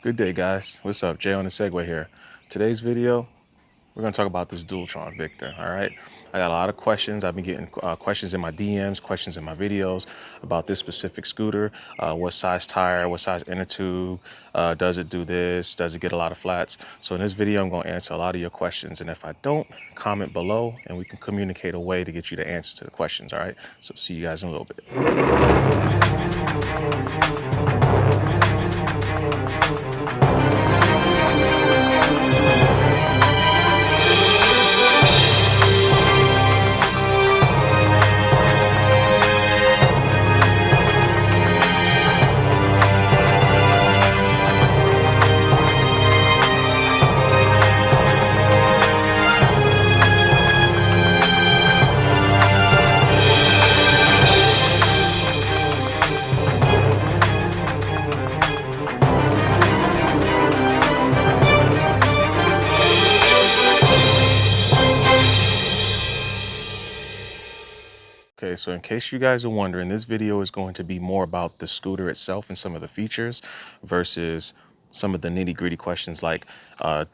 Good day, guys. What's up? Jay on the Segway here. Today's video, we're going to talk about this Dualtron Victor, all right? I got a lot of questions. I've been getting questions in my DMs, questions in my videos about this specific scooter. What size tire, what size inner tube, does it do this, does it get a lot of flats? So in this video, I'm going to answer a lot of your questions. And if I don't, comment below and we can communicate a way to get you the answers to the questions, all right? So see you guys in a little bit. Okay, so in case you guys are wondering, this video is going to be more about the scooter itself and some of the features versus some of the nitty-gritty questions like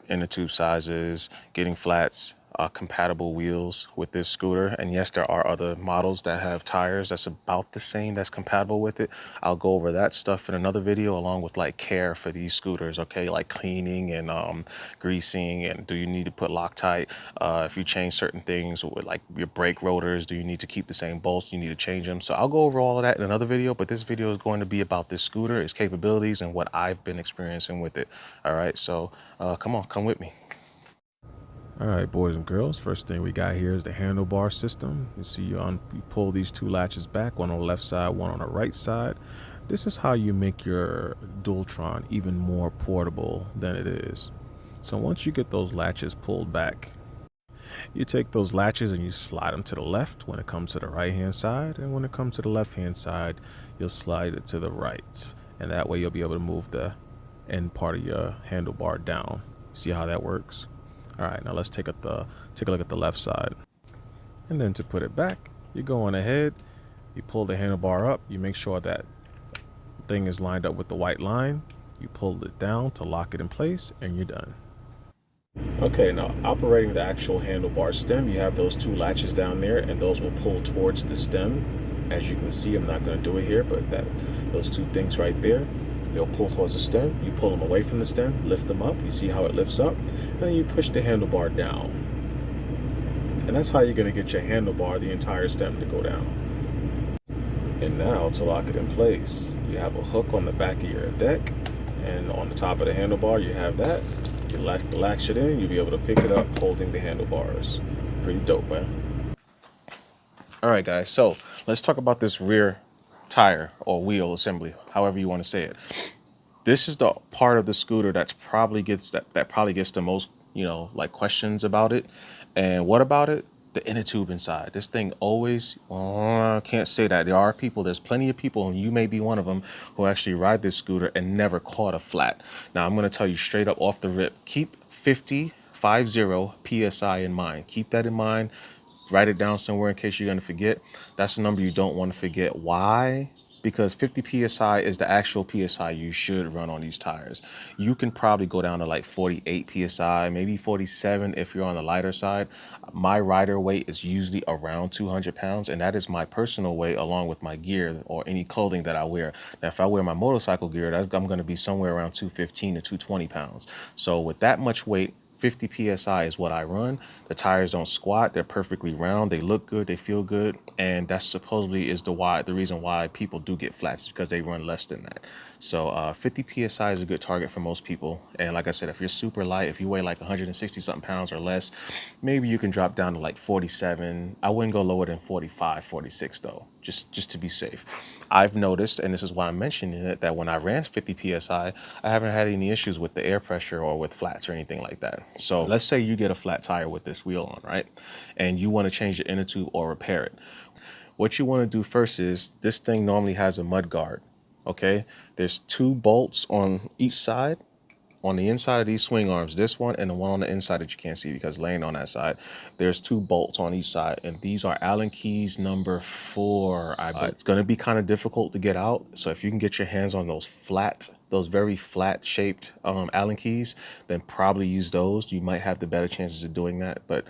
inner tube sizes, getting flats, compatible wheels with this scooter. And yes, there are other models that have tires that's about the same, that's compatible with it. I'll go over that stuff in another video, along with like care for these scooters, okay, like cleaning and greasing, and do you need to put Loctite, if you change certain things with like your brake rotors, do you need to keep the same bolts, do you need to change them? So I'll go over all of that in another video, but this video is going to be about this scooter, its capabilities, and what I've been experiencing with it. All right, so come with me. All right, boys and girls, first thing we got here is the handlebar system. You see you pull these two latches back, one on the left side, one on the right side. This is how you make your Dualtron even more portable than it is. So once you get those latches pulled back, you take those latches and you slide them to the left when it comes to the right hand side, and when it comes to the left hand side, you'll slide it to the right, and that way you'll be able to move the end part of your handlebar down. See how that works? All right, now let's take a look at the left side. And then to put it back, you go on ahead, you pull the handlebar up, you make sure that thing is lined up with the white line, you pull it down to lock it in place, and you're done. Okay, now operating the actual handlebar stem, you have those two latches down there, and those will pull towards the stem. As you can see, I'm not going to do it here, but those two things right there, they'll pull towards the stem. You pull them away from the stem, lift them up. You see how it lifts up, and then you push the handlebar down. And that's how you're going to get your handlebar, the entire stem, to go down. And now to lock it in place, you have a hook on the back of your deck, and on the top of the handlebar, you have that. You latch it in, you'll be able to pick it up holding the handlebars. Pretty dope, man. All right, guys, so let's talk about this rear tire or wheel assembly, however you want to say it. This is the part of the scooter that probably gets the most, like questions about it. And what about it? The inner tube inside. This thing always, can't say that. There's plenty of people, and you may be one of them, who actually ride this scooter and never caught a flat. Now, I'm going to tell you straight up off the rip, keep 50 PSI in mind. Keep that in mind. Write it down somewhere in case you're going to forget. That's a number you don't want to forget. Why? Because 50 PSI is the actual PSI you should run on these tires. You can probably go down to like 48 PSI, maybe 47 if you're on the lighter side. My rider weight is usually around 200 pounds, and that is my personal weight along with my gear or any clothing that I wear. Now, if I wear my motorcycle gear, I'm going to be somewhere around 215 to 220 pounds. So with that much weight, 50 PSI is what I run. The tires don't squat. They're perfectly round. They look good. They feel good. And that supposedly is the reason why people do get flats, because they run less than that. So 50 PSI is a good target for most people. And like I said, if you're super light, if you weigh like 160 something pounds or less, maybe you can drop down to like 47. I wouldn't go lower than 45, 46 though, just to be safe. I've noticed, and this is why I'm mentioning it, that when I ran 50 PSI, I haven't had any issues with the air pressure or with flats or anything like that. So let's say you get a flat tire with this wheel on, right? And you want to change the inner tube or repair it. What you want to do first is, this thing normally has a mud guard, okay? There's two bolts on each side on the inside of these swing arms, this one and the one on the inside that you can't see because laying on that side, there's 2 bolts on each side, and these are Allen keys number 4. It's going to be kind of difficult to get out, so if you can get your hands on those very flat shaped Allen keys, then probably use those. You might have the better chances of doing that, but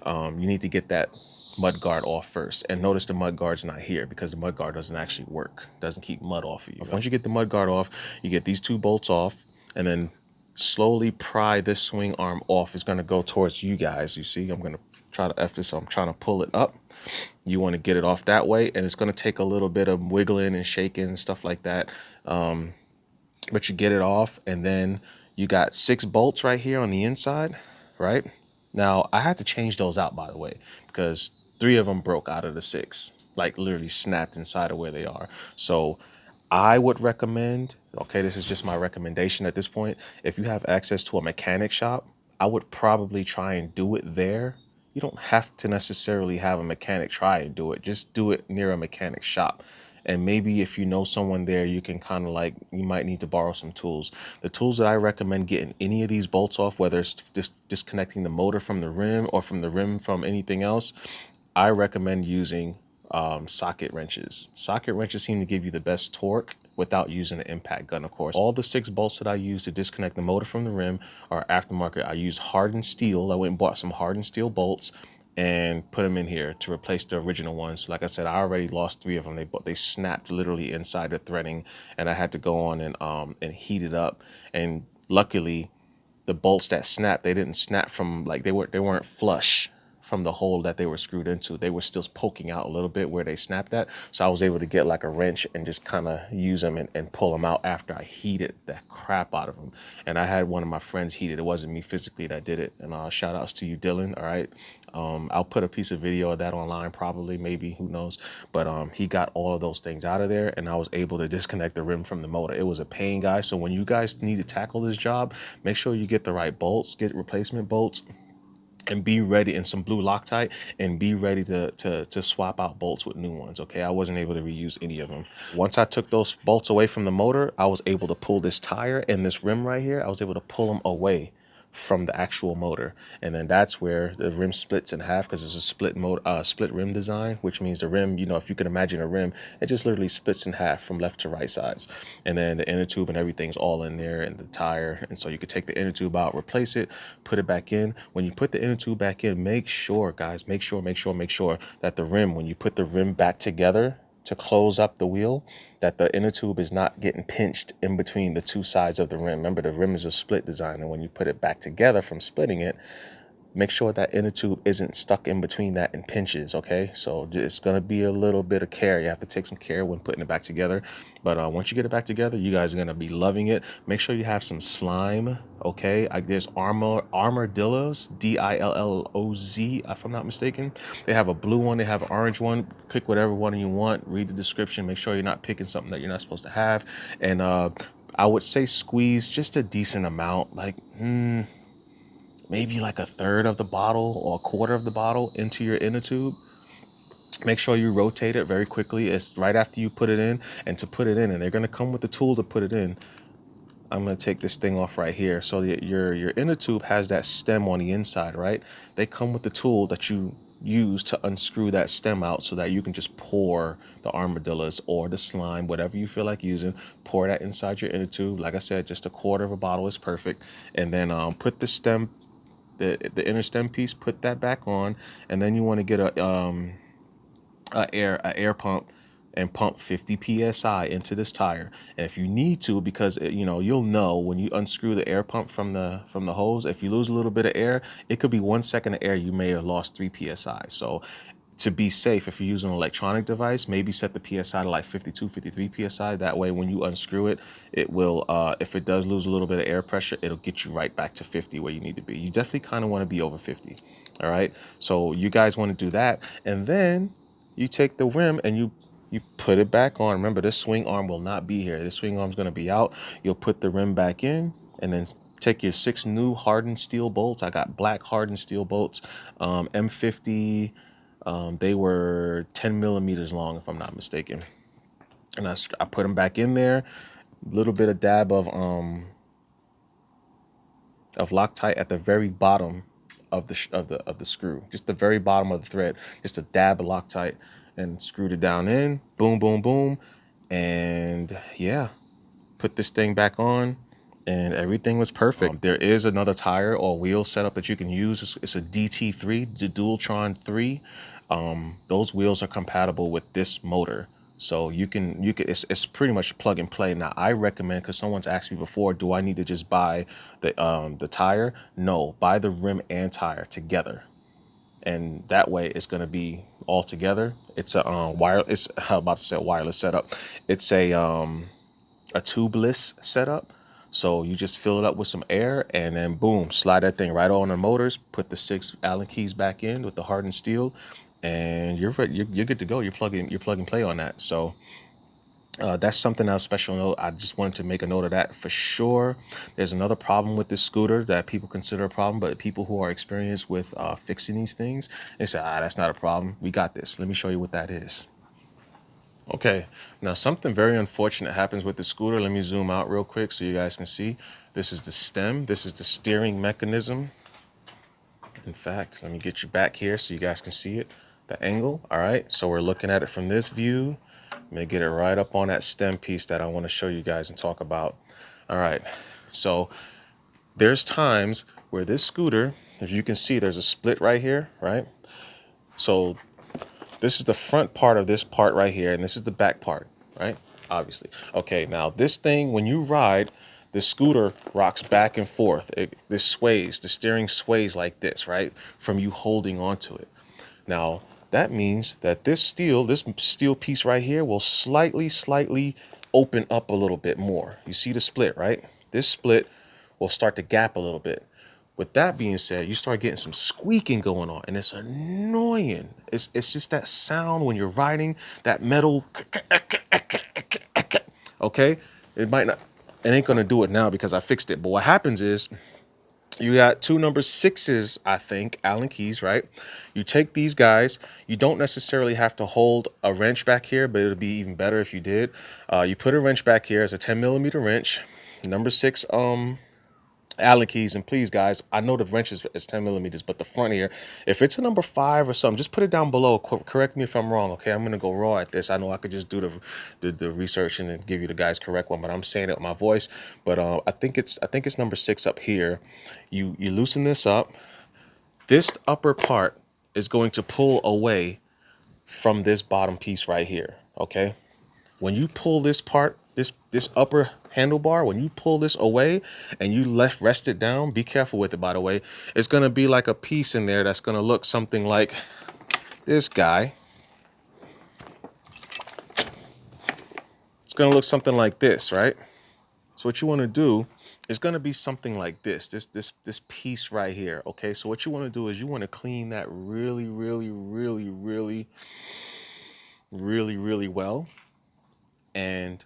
you need to get that mud guard off first. And notice the mud guard's not here because the mud guard doesn't actually work, doesn't keep mud off of you. Once you get the mud guard off, you get these 2 bolts off, and then slowly pry this swing arm off. It's going to go towards you guys. You see, I'm going to try to F this, so I'm trying to pull it up. You want to get it off that way, and it's going to take a little bit of wiggling and shaking and stuff like that. But you get it off, and then you got 6 bolts right here on the inside, right? Now, I had to change those out, by the way, because 3 of them broke out of the 6, like literally snapped inside of where they are. So I would recommend, okay, this is just my recommendation at this point, if you have access to a mechanic shop, I would probably try and do it there. You don't have to necessarily have a mechanic try and do it. Just do it near a mechanic shop. And maybe if you know someone there, you can kind of like, you might need to borrow some tools. The tools that I recommend getting any of these bolts off, whether it's disconnecting the motor from the rim or from the rim from anything else, I recommend using socket wrenches. Socket wrenches seem to give you the best torque without using an impact gun, of course. All the 6 bolts that I use to disconnect the motor from the rim are aftermarket. I use hardened steel. I went and bought some hardened steel bolts and put them in here to replace the original ones. Like I said, I already lost 3 of them. They snapped literally inside the threading, and I had to go on and heat it up. And luckily, the bolts that snapped, they didn't snap from, like, they weren't flush from the hole that they were screwed into. They were still poking out a little bit where they snapped at. So I was able to get like a wrench and just kind of use them and pull them out after I heated the crap out of them. And I had one of my friends heat it. It wasn't me physically that did it. And shout outs to you, Dylan. All right. I'll put a piece of video of that online, probably, maybe, who knows. But he got all of those things out of there, and I was able to disconnect the rim from the motor. It was a pain, guys. So when you guys need to tackle this job, make sure you get the right bolts, get replacement bolts, and be ready, in some blue Loctite, and be ready to swap out bolts with new ones. Okay, I wasn't able to reuse any of them. Once I took those bolts away from the motor, I was able to pull this tire and this rim right here, I was able to pull them away from the actual motor, and then that's where the rim splits in half, because it's a split rim design, which means the rim, you know, if you can imagine a rim, it just literally splits in half from left to right sides, and then the inner tube and everything's all in there, and the tire. And so you could take the inner tube out, replace it, put it back in. When you put the inner tube back in, make sure, guys, make sure that the rim, when you put the rim back together to close up the wheel, that the inner tube is not getting pinched in between the 2 sides of the rim. Remember, the rim is a split design, and when you put it back together from splitting it, make sure that inner tube isn't stuck in between that and pinches. Okay, so it's going to be a little bit of care. You have to take some care when putting it back together, but once you get it back together, you guys are going to be loving it. Make sure you have some slime. Okay, there's armadillos, DILLOZ, if I'm not mistaken. They have a blue one, they have an orange one. Pick whatever one you want. Read the description. Make sure you're not picking something that you're not supposed to have. And I would say squeeze just a decent amount, like maybe like a third of the bottle or a quarter of the bottle into your inner tube. Make sure you rotate it very quickly. It's right after you put it in, and to put it in, and they're going to come with the tool to put it in. I'm going to take this thing off right here. So your inner tube has that stem on the inside, right? They come with the tool that you use to unscrew that stem out, so that you can just pour the armadillos or the slime, whatever you feel like using, pour that inside your inner tube. Like I said, just a quarter of a bottle is perfect. And then put the stem, the inner stem piece, put that back on, and then you want to get a air pump and pump 50 psi into this tire. And if you need to, because you'll know when you unscrew the air pump from the hose, if you lose a little bit of air, it could be 1 second of air, you may have lost 3 psi. So to be safe, if you're using an electronic device, maybe set the psi to like 52, 53 psi. That way, when you unscrew it, it will, if it does lose a little bit of air pressure, it'll get you right back to 50 where you need to be. You definitely kind of want to be over 50. All right. So you guys want to do that. And then you take the rim and you put it back on. Remember, this swing arm will not be here. This swing arm is going to be out. You'll put the rim back in, and then take your 6 new hardened steel bolts. I got black hardened steel bolts, M50. They were 10 millimeters long, if I'm not mistaken. And I put them back in there. A little bit of dab of of Loctite at the very bottom of the screw, just the very bottom of the thread, just a dab of Loctite, and screwed it down in. Boom, boom, boom, and yeah, put this thing back on, and everything was perfect. There is another tire or wheel setup that you can use. It's a DT3, the Dualtron 3. Those wheels are compatible with this motor. So it's pretty much plug and play. Now I recommend, because someone's asked me before, do I need to just buy the tire? No, buy the rim and tire together, and that way it's going to be all together. It's a I'm about to say a wireless setup. It's a tubeless setup. So you just fill it up with some air, and then boom, slide that thing right on the motors, put the 6 Allen keys back in with the hardened steel, and you're good to go. You're plug and play on that. So that's something else special note. I just wanted to make a note of that for sure. There's another problem with this scooter that people consider a problem, but people who are experienced with fixing these things, they say, that's not a problem. We got this. Let me show you what that is. Okay, now something very unfortunate happens with the scooter. Let me zoom out real quick so you guys can see. This is the stem. This is the steering mechanism. In fact, let me get you back here so you guys can see it. The angle, all right? So we're looking at it from this view. Let me get it right up on that stem piece that I want to show you guys and talk about. All right, so there's times where this scooter, as you can see, there's a split right here, right? So this is the front part of this part right here, and this is the back part, right? Obviously. Okay, now this thing, when you ride, the scooter rocks back and forth. This sways, the steering sways like this, right? From you holding onto it. Now, that means that this steel piece right here will slightly open up a little bit more. You see the split, right? This split will start to gap a little bit. With that being said, you start getting some squeaking going on, and it's annoying. It's just that sound when you're riding, that metal. Okay, it might not. It ain't gonna do it now because I fixed it. But what happens is, you got 2 number 6s, I think, Allen keys, right? You take these guys. You don't necessarily have to hold a wrench back here, but it would be even better if you did. You put a wrench back here as a 10mm wrench, number 6 Allen keys, and please guys, I know the wrench is 10mm, but the front here, if it's a number 5 or something, just put it down below. Correct me if I'm wrong, okay? I'm gonna go raw at this. I know I could just do the research and give you the guys correct one, but I'm saying it with my voice. But I think it's number 6 up here. You loosen this up. This upper part is going to pull away from this bottom piece right here, okay? When you pull this part, this upper handlebar, when you pull this away and you rest it down, be careful with it, by the way. It's going to be like a piece in there that's going to look something like this guy. It's going to look something like this, right? So what you want to do is going to be something like this piece right here, okay? So what you want to do is you want to clean that really well, and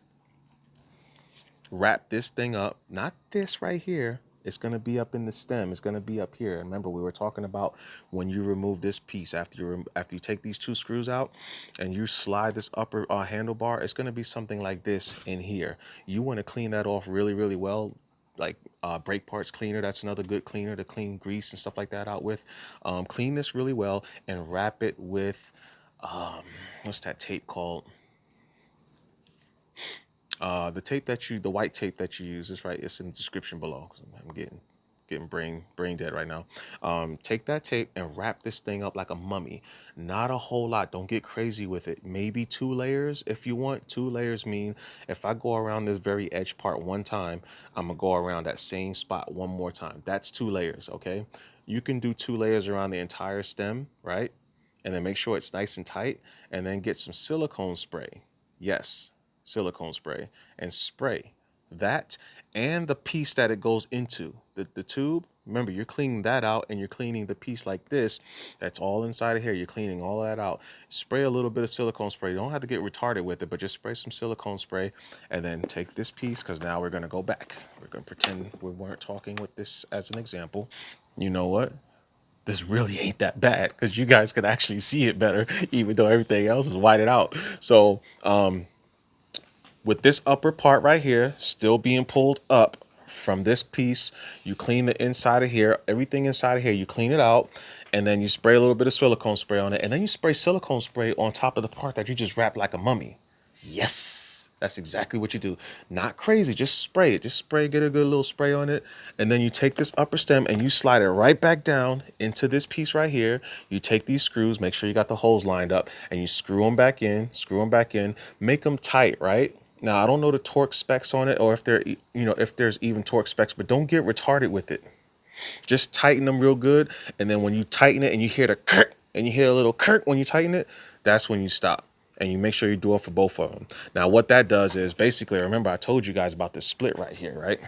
wrap this thing up. Not this right here. It's going to be up in the stem. It's going to be up here. Remember, we were talking about when you remove this piece, after you take these 2 screws out and you slide this upper handlebar, it's going to be something like this in here. You want to clean that off really well, like brake parts cleaner. That's another good cleaner to clean grease and stuff like that out with. Clean this really well and wrap it with what's that tape called? The white tape that you use is right. It's in the description below. I'm getting brain dead right now. Take that tape and wrap this thing up like a mummy. Not a whole lot. Don't get crazy with it. Maybe 2 layers if you want. 2 layers mean if I go around this very edge part one time, I'm gonna go around that same spot one more time. That's 2 layers, okay? You can do 2 layers around the entire stem, right? And then make sure it's nice and tight, and then get some silicone spray. Yes, silicone spray, and spray that and the piece that it goes into the tube. Remember, you're cleaning that out, and you're cleaning the piece like this that's all inside of here. You're cleaning all that out. Spray a little bit of silicone spray. You don't have to get retarded with it, but just spray some silicone spray, and then take this piece, because now we're going to go back. We're going to pretend we weren't talking with this as an example. You know what? This really ain't that bad, because you guys could actually see it better, even though everything else is whited out. So with this upper part right here still being pulled up from this piece, you clean the inside of here, everything inside of here, you clean it out, and then you spray a little bit of silicone spray on it, and then you spray silicone spray on top of the part that you just wrapped like a mummy. Yes, that's exactly what you do. Not crazy, just spray it. Just spray, get a good little spray on it. And then you take this upper stem and you slide it right back down into this piece right here. You take these screws, make sure you got the holes lined up, and you screw them back in, make them tight, right? Now, I don't know the torque specs on it, or if they're, if there's even torque specs, but don't get retarded with it. Just tighten them real good. And then when you tighten it and you hear the kirk, and you hear a little kirk when you tighten it, that's when you stop. And you make sure you do it for both of them. Now, what that does is basically, remember I told you guys about this split right here, right?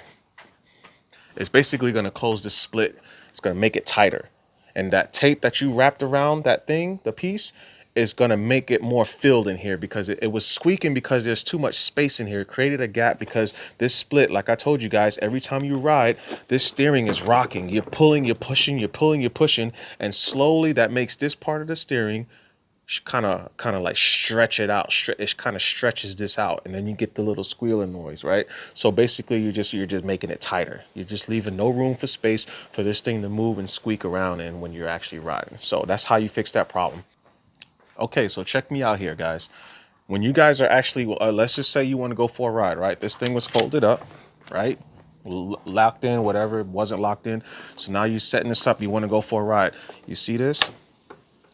It's basically going to close this split. It's going to make it tighter. And that tape that you wrapped around that thing, the piece, is going to make it more filled in here, because it was squeaking because there's too much space in here. It created a gap because this split, like I told you guys, every time you ride, this steering is rocking. You're pulling, you're pushing, you're pulling, you're pushing. And slowly that makes this part of the steering kind of like stretch it out. It kind of stretches this out, and then you get the little squealing noise, right? So basically you're just making it tighter. You're just leaving no room for space for this thing to move and squeak around in when you're actually riding. So that's how you fix that problem. Okay, so check me out here, guys. When you guys are actually, let's just say you want to go for a ride, right? This thing was folded up, right? Locked in, whatever, it wasn't locked in. So now you're setting this up, you want to go for a ride. You see this?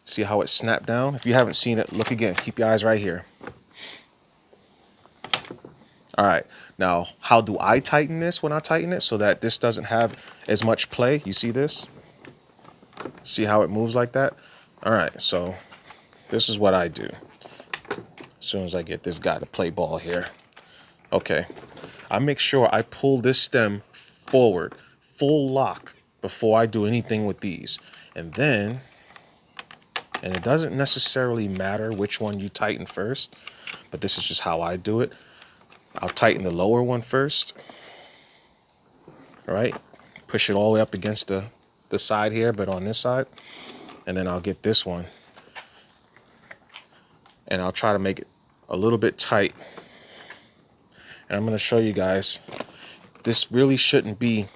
See how it snapped down? If you haven't seen it, look again. Keep your eyes right here. All right. Now, how do I tighten this when I tighten it so that this doesn't have as much play? You see this? See how it moves like that? All right. So this is what I do. As soon as I get this guy to play ball here. Okay. I make sure I pull this stem forward, full lock, before I do anything with these. And then, and it doesn't necessarily matter which one you tighten first, but this is just how I do it. I'll tighten the lower one first. All right. Push it all the way up against the side here, but on this side. And then I'll get this one. And I'll try to make it a little bit tight. And I'm going to show you guys, this really shouldn't be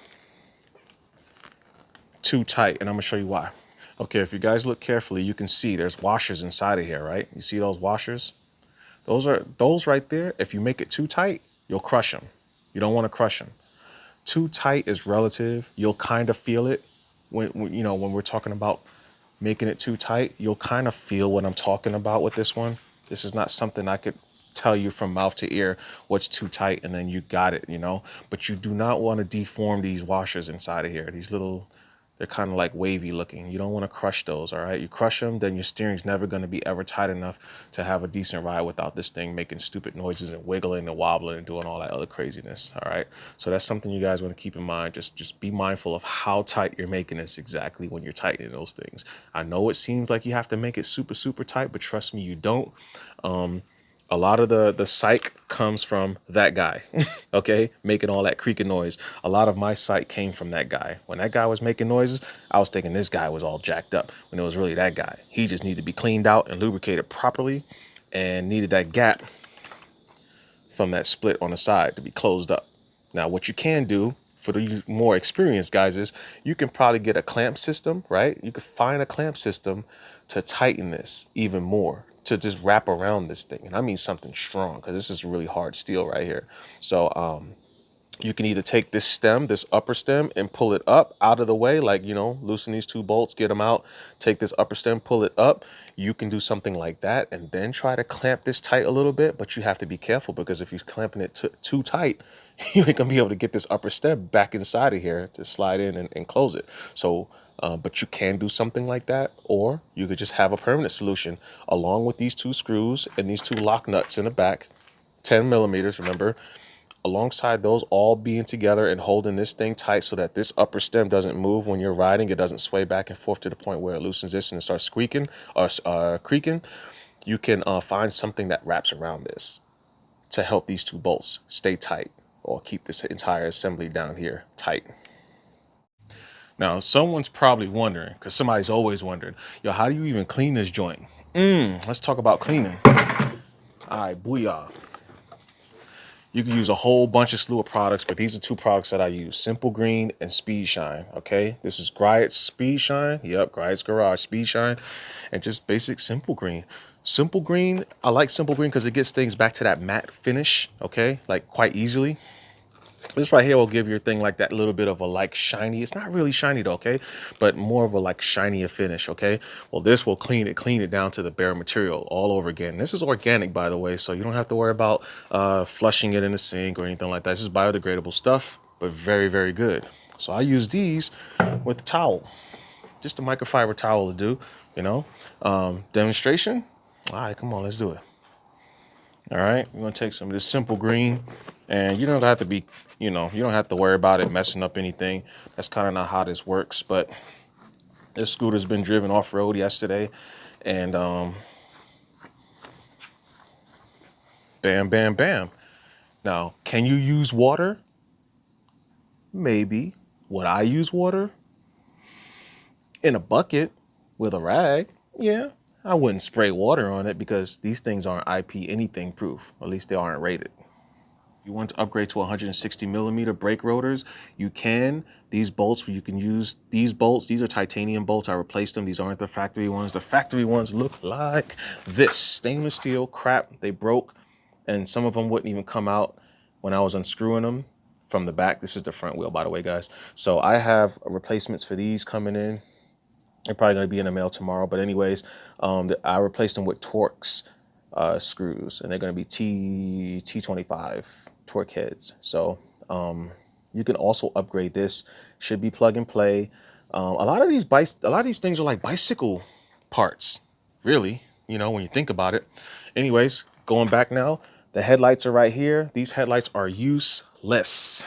too tight. And I'm going to show you why. Okay, if you guys look carefully, you can see there's washers inside of here, right? You see those washers? Those right there. If you make it too tight, you'll crush them. You don't want to crush them. Too tight is relative. You'll kind of feel it when we're talking about making it too tight. You'll kind of feel what I'm talking about with this one. This is not something I could tell you from mouth to ear what's too tight and then you got it, But you do not want to deform these washers inside of here. These little, they're kind of like wavy looking. You don't want to crush those, all right? You crush them, then your steering's never going to be ever tight enough to have a decent ride without this thing making stupid noises and wiggling and wobbling and doing all that other craziness, all right? So that's something you guys want to keep in mind. Just be mindful of how tight you're making this exactly when you're tightening those things. I know it seems like you have to make it super, super tight, but trust me, you don't. A lot of the psych comes from that guy, okay, making all that creaking noise. A lot of my psych came from that guy. When that guy was making noises, I was thinking this guy was all jacked up when it was really that guy. He just needed to be cleaned out and lubricated properly and needed that gap from that split on the side to be closed up. Now, what you can do for the more experienced guys is you can probably get a clamp system, right? You could find a clamp system to tighten this even more, to just wrap around this thing. And I mean something strong, because this is really hard steel right here. So you can either take this stem, this upper stem, and pull it up out of the way, like, loosen these two bolts, get them out, take this upper stem, pull it up. You can do something like that and then try to clamp this tight a little bit, but you have to be careful, because if you're clamping it too tight, you ain't gonna be able to get this upper stem back inside of here to slide in and close it. So but you can do something like that, or you could just have a permanent solution along with these two screws and these two lock nuts in the back, 10 millimeters, remember, alongside those all being together and holding this thing tight so that this upper stem doesn't move when you're riding. It doesn't sway back and forth to the point where it loosens this and it starts squeaking or creaking. You can find something that wraps around this to help these two bolts stay tight or keep this entire assembly down here tight. Now, someone's probably wondering, because somebody's always wondering, yo, how do you even clean this joint? Let's talk about cleaning. All right, booyah. You can use a whole bunch of slew of products, but these are two products that I use: Simple Green and Speed Shine. Okay, this is Griot's Speed Shine. Yep, Griot's Garage Speed Shine, and just basic Simple Green. Simple Green, I like Simple Green because it gets things back to that matte finish. Okay, like quite easily. This right here will give your thing like that little bit of a like shiny. It's not really shiny though, okay? But more of a like shinier finish, okay? Well, this will clean it down to the bare material all over again. This is organic, by the way, so you don't have to worry about flushing it in the sink or anything like that. This is biodegradable stuff, but very, very good. So I use these with the towel, just a microfiber towel to do, you know? Demonstration? All right, come on, let's do it. All right, we're gonna take some of this Simple Green, and you don't have to be, you don't have to worry about it messing up anything. That's kind of not how this works. But this scooter's been driven off road yesterday, and bam, bam, bam. Now, can you use water? Maybe. Would I use water in a bucket with a rag? Yeah. I wouldn't spray water on it because these things aren't IP anything proof. Or at least they aren't rated. You want to upgrade to 160 millimeter brake rotors, you can. These bolts, you can use these bolts. These are titanium bolts. I replaced them. These aren't the factory ones. The factory ones look like this. Stainless steel crap. They broke, and some of them wouldn't even come out when I was unscrewing them from the back. This is the front wheel, by the way, guys. So I have replacements for these coming in. They're probably going to be in the mail tomorrow. But anyways, I replaced them with Torx screws, and they're going to be T25 Torque heads. So you can also upgrade this. Should be plug and play. A lot of these things are like bicycle parts, really. When you think about it. Anyways, going back now, the headlights are right here. These headlights are useless.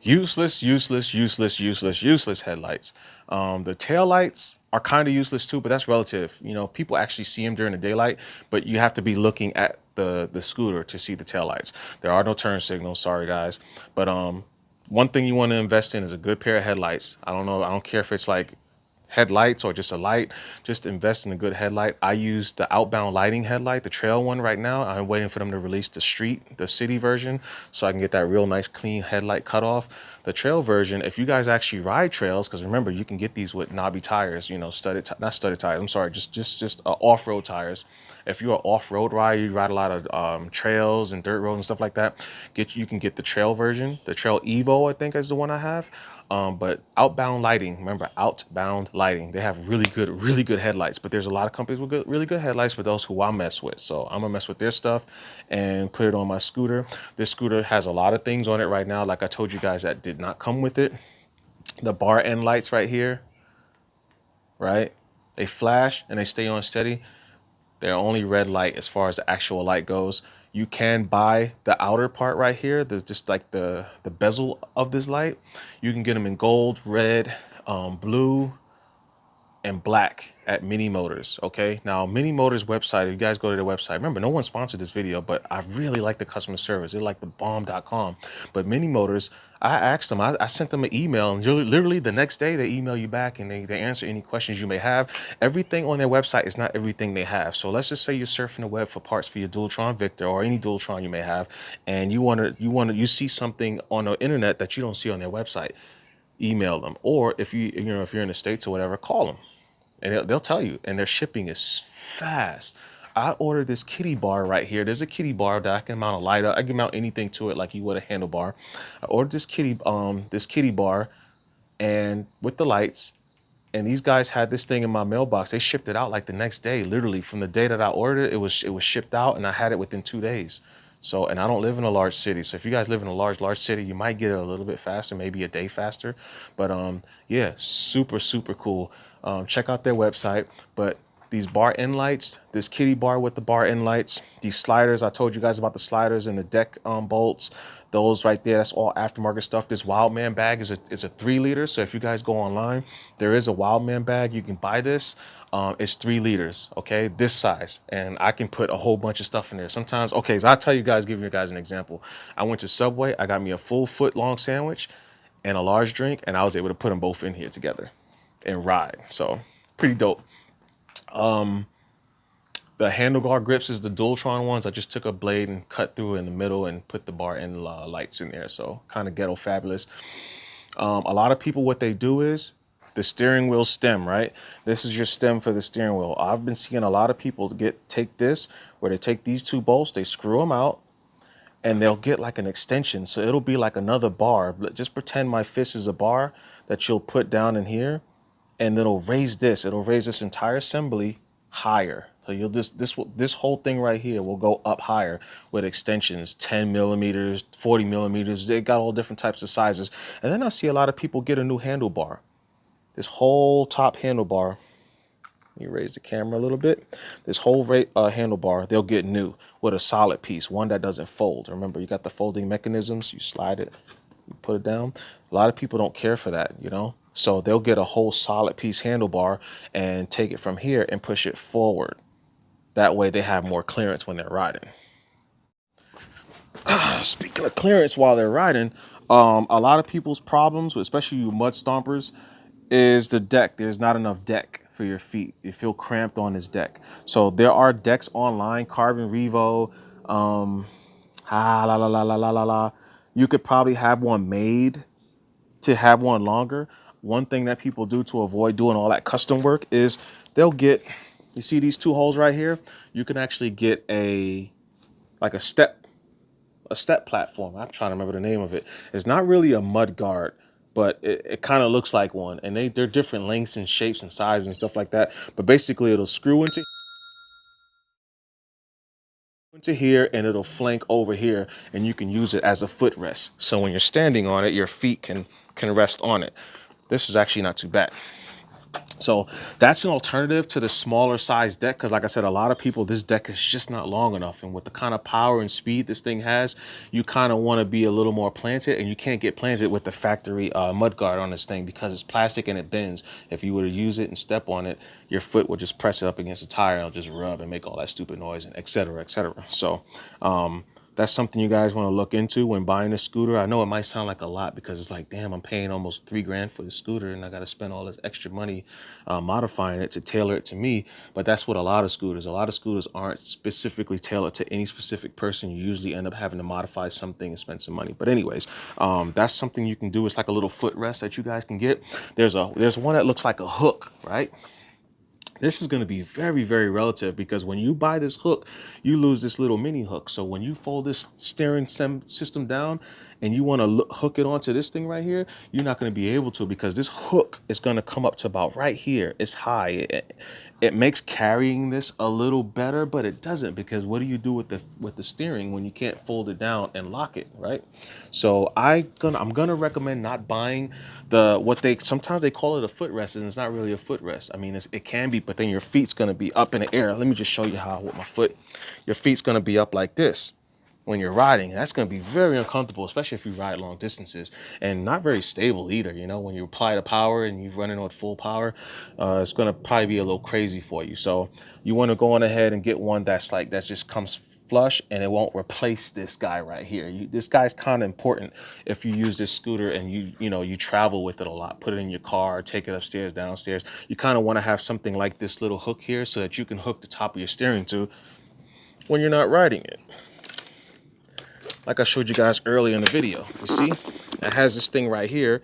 Useless, useless, useless, useless, useless headlights. The tail lights are kind of useless too, but that's relative. People actually see them during the daylight, but you have to be looking at the scooter to see the tail lights. There are no turn signals, sorry guys. But one thing you want to invest in is a good pair of headlights. I don't care if it's like headlights or just a light. Just invest in a good headlight. I use the outbound lighting headlight, the trail one right now. I'm waiting for them to release the city version, so I can get that real nice clean headlight cutoff. The trail version, if you guys actually ride trails, because remember, you can get these with knobby tires, not studded tires, I'm sorry, just off-road tires. If you're an off-road rider, you ride a lot of trails and dirt roads and stuff like that, you can get the trail version. The Trail Evo, I think, is the one I have. But outbound lighting, remember, outbound lighting, they have really good headlights. But there's a lot of companies with really good headlights, but those who I mess with. So I'm gonna mess with their stuff and put it on my scooter. This scooter has a lot of things on it right now, like I told you guys, that did not come with it. The bar end lights right here, right? They flash and they stay on steady. They're only red light as far as the actual light goes. You can buy the outer part right here. There's just like the bezel of this light. You can get them in gold, red, blue, and black at Mini Motors. Okay, now Mini Motors website, if you guys go to their website, remember, no one sponsored this video, but I really like the customer service. They're like the bomb.com. But Mini Motors, I asked them, I sent them an email, and literally the next day they email you back and they answer any questions you may have. Everything on their website is not everything they have. So let's just say you're surfing the web for parts for your Dualtron Victor or any Dualtron you may have, and you see something on the internet that you don't see on their website. Email them, or if if you're in the States or whatever, call them. And they'll tell you, and their shipping is fast. I ordered this kitty bar right here. There's a kitty bar that I can mount a light up. I can mount anything to it like you would a handlebar. I ordered this kitty bar, and with the lights, and these guys had this thing in my mailbox. They shipped it out like the next day. Literally from the day that I ordered it, it was shipped out, and I had it within 2 days. So, and I don't live in a large city. So if you guys live in a large city, you might get it a little bit faster, maybe a day faster. But yeah, super, super cool. Check out their website. But these bar end lights, this kitty bar with the bar end lights, these sliders, I told you guys about the sliders and the deck bolts. Those right there, that's all aftermarket stuff. This Wildman bag is a 3 liter. So if you guys go online, there is a Wildman bag. You can buy this. It's 3 liters, okay, this size, and I can put a whole bunch of stuff in there. Sometimes, okay, so I'll give you guys an example. I went to Subway, I got me a full foot long sandwich and a large drink, and I was able to put them both in here together and ride. So pretty dope. The The handlebar grips is the Dualtron ones. I just took a blade and cut through in the middle and put the bar end lights in there. So kind of ghetto fabulous. A lot of people, what they do is the steering wheel stem, right? This is your stem for the steering wheel. I've been seeing a lot of people take this, where they take these two bolts, they screw them out, and they'll get like an extension. So it'll be like another bar. Just pretend my fist is a bar that you'll put down in here, and it'll raise this. It'll raise this entire assembly higher. So you'll this whole thing right here will go up higher with extensions, 10 millimeters, 40 millimeters. They got all different types of sizes. And then I see a lot of people get a new handlebar. This whole top handlebar. Let me raise the camera a little bit. This whole handlebar, they'll get new with a solid piece, one that doesn't fold. Remember, you got the folding mechanisms. You slide it, you put it down. A lot of people don't care for that, you know? So they'll get a whole solid piece handlebar and take it from here and push it forward. That way they have more clearance when they're riding. Speaking of clearance while they're riding, a lot of people's problems, especially you mud stompers, is the deck. There's not enough deck for your feet. You feel cramped on this deck. So there are decks online, Carbon Revo, you could probably have one made to have one longer. One thing that people do to avoid doing all that custom work is they'll get, you see these two holes right here? You can actually get like a step platform. I'm trying to remember the name of it. It's not really a mud guard, but it kind of looks like one. And they're different lengths and shapes and sizes and stuff like that. But basically it'll screw into here and it'll flank over here, and you can use it as a footrest. So when you're standing on it, your feet can rest on it. This is actually not too bad. So that's an alternative to the smaller size deck, because like I said, a lot of people, this deck is just not long enough, and with the kind of power and speed this thing has, you kind of want to be a little more planted, and you can't get planted with the factory mud guard on this thing because it's plastic and it bends. If you were to use it and step on it, your foot will just press it up against the tire and it'll just rub and make all that stupid noise, and et cetera, et cetera. So that's something you guys want to look into when buying a scooter. I know it might sound like a lot because it's like, damn, I'm paying almost $3,000 for the scooter and I got to spend all this extra money modifying it to tailor it to me. But that's what a lot of scooters aren't specifically tailored to any specific person. You usually end up having to modify something and spend some money. But anyways, that's something you can do. It's like a little footrest that you guys can get. There's one that looks like a hook, right? This is going to be very, very relative, because when you buy this hook, you lose this little mini hook. So when you fold this steering system down and you want to hook it onto this thing right here, you're not going to be able to, because this hook is going to come up to about right here. It's high. It makes carrying this a little better, but it doesn't, because what do you do with the steering when you can't fold it down and lock it, right? So I'm gonna recommend not buying sometimes they call it a footrest, and it's not really a footrest. I mean, it can be, but then your feet's gonna be up in the air. Let me just show you how with my foot. Your feet's gonna be up like this when you're riding. That's going to be very uncomfortable, especially if you ride long distances, and not very stable either. You know, when you apply the power and you're running on full power, it's going to probably be a little crazy for you. So you want to go on ahead and get one that just comes flush, and it won't replace this guy right here. This guy's kind of important if you use this scooter and you travel with it a lot. Put it in your car, take it upstairs, downstairs. You kind of want to have something like this little hook here so that you can hook the top of your steering to when you're not riding it. Like I showed you guys earlier in the video, you see, it has this thing right here,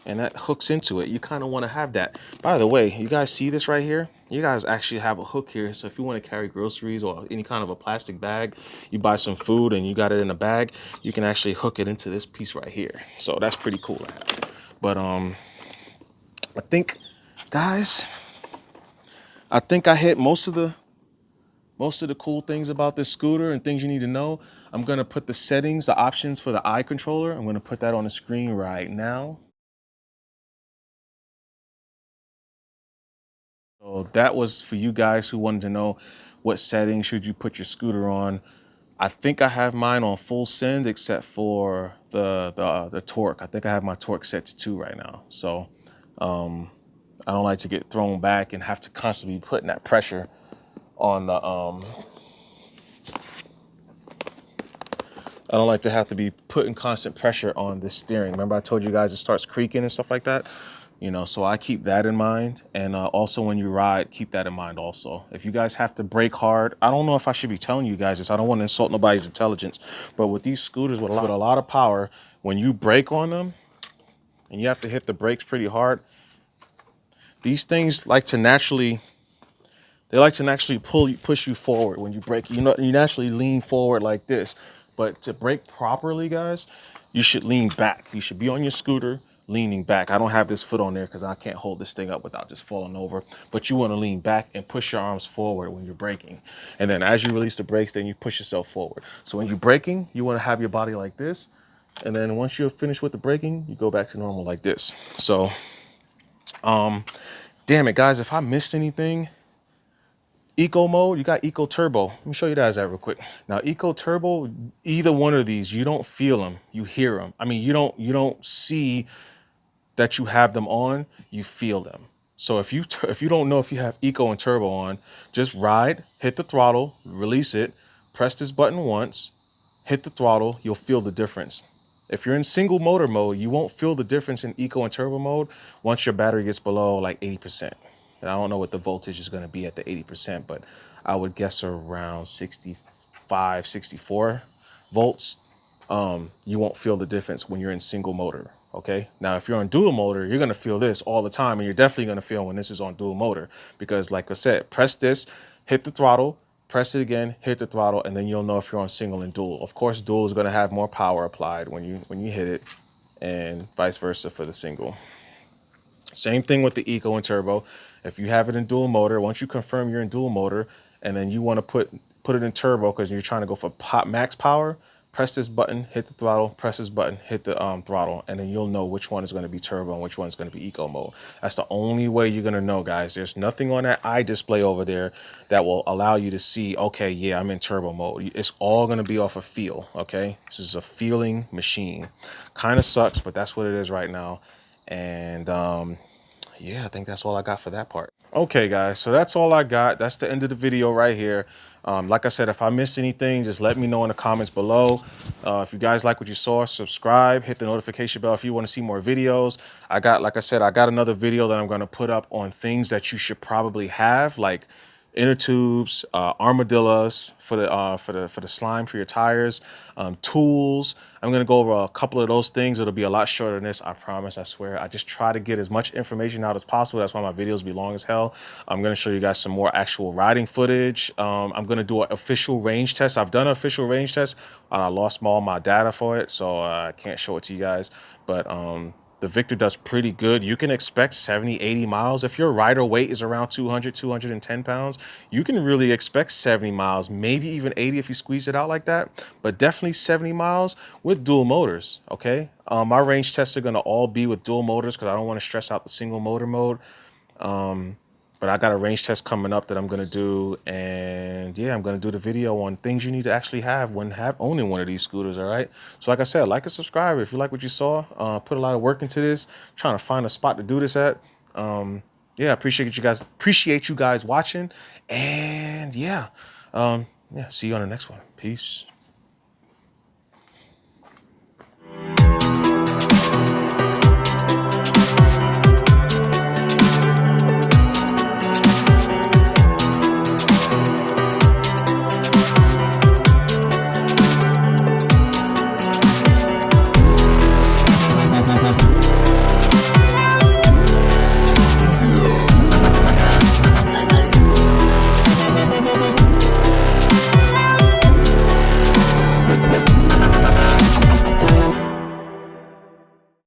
and that hooks into it. You kind of want to have that. By the way, you guys see this right here? You guys actually have a hook here. So if you want to carry groceries or any kind of a plastic bag, you buy some food and you got it in a bag, you can actually hook it into this piece right here. So that's pretty cool to have. But I think, guys, I hit most of the cool things about this scooter and things you need to know. I'm going to put the settings, the options for the eye controller. I'm going to put that on the screen right now. So that was for you guys who wanted to know what settings should you put your scooter on. I think I have mine on full send except for the torque. I think I have my torque set to 2 right now. So I don't like to get thrown back and have to constantly be putting that pressure on the I don't like to have to be putting constant pressure on this steering. Remember I told you guys it starts creaking and stuff like that? You know, so I keep that in mind. And also when you ride, keep that in mind also. If you guys have to brake hard, I don't know if I should be telling you guys this. I don't want to insult nobody's intelligence. But with these scooters with a lot of power, when you brake on them and you have to hit the brakes pretty hard, these things like to naturally push you forward when you brake. You know, you naturally lean forward like this. But to brake properly, guys, you should lean back. You should be on your scooter leaning back. I don't have this foot on there because I can't hold this thing up without just falling over. But you want to lean back and push your arms forward when you're braking. And then as you release the brakes, then you push yourself forward. So when you're braking, you want to have your body like this. And then once you're finished with the braking, you go back to normal like this. So, damn it, guys, if I missed anything, Eco mode, you got Eco Turbo. Let me show you that real quick. Now, Eco Turbo, either one of these, you don't feel them, you hear them. I mean, you don't see that you have them on, you feel them. So if you don't know if you have Eco and Turbo on, just ride, hit the throttle, release it, press this button once, hit the throttle, you'll feel the difference. If you're in single motor mode, you won't feel the difference in Eco and Turbo mode once your battery gets below like 80%. And I don't know what the voltage is going to be at the 80%, but I would guess around 65, 64 volts. You won't feel the difference when you're in single motor. Okay. Now, if you're on dual motor, you're going to feel this all the time. And you're definitely going to feel when this is on dual motor, because like I said, press this, hit the throttle, press it again, hit the throttle, and then you'll know if you're on single and dual. Of course, dual is going to have more power applied when you hit it, and vice versa for the single. Same thing with the Eco and Turbo. If you have it in dual motor, once you confirm you're in dual motor, and then you want to put it in turbo because you're trying to go for max power, press this button, hit the throttle, press this button, hit the throttle, and then you'll know which one is going to be turbo and which one is going to be eco mode. That's the only way you're going to know, guys. There's nothing on that eye display over there that will allow you to see, okay, yeah, I'm in turbo mode. It's all going to be off of feel, okay? This is a feeling machine. Kind of sucks, but that's what it is right now. And yeah, I think that's all I got for that part. Okay, guys, so that's all I got. That's the end of the video right here. Like I said, if I missed anything, just let me know in the comments below. If you guys like what you saw, subscribe, hit the notification bell if you want to see more videos. Like I said, I got another video that I'm going to put up on things that you should probably have, like inner tubes, armadillos for the slime for your tires, tools. I'm gonna go over a couple of those things. It'll be a lot shorter than this, I promise, I swear. I just try to get as much information out as possible. That's why my videos be long as hell. I'm gonna show you guys some more actual riding footage. I'm gonna do an official range test. I've done an official range test. I lost all my data for it, so I can't show it to you guys. But the Victor does pretty good. You can expect 70, 80 miles. If your rider weight is around 200, 210 pounds, you can really expect 70 miles, maybe even 80 if you squeeze it out like that, but definitely 70 miles with dual motors, okay? My range tests are gonna all be with dual motors because I don't wanna stress out the single motor mode. But I got a range test coming up that I'm going to do. And yeah, I'm going to do the video on things you need to actually have when owning one of these scooters. All right. So like I said, like and subscribe if you like what you saw. Put a lot of work into this, trying to find a spot to do this at. Yeah, appreciate you guys watching. And yeah, see you on the next one. Peace.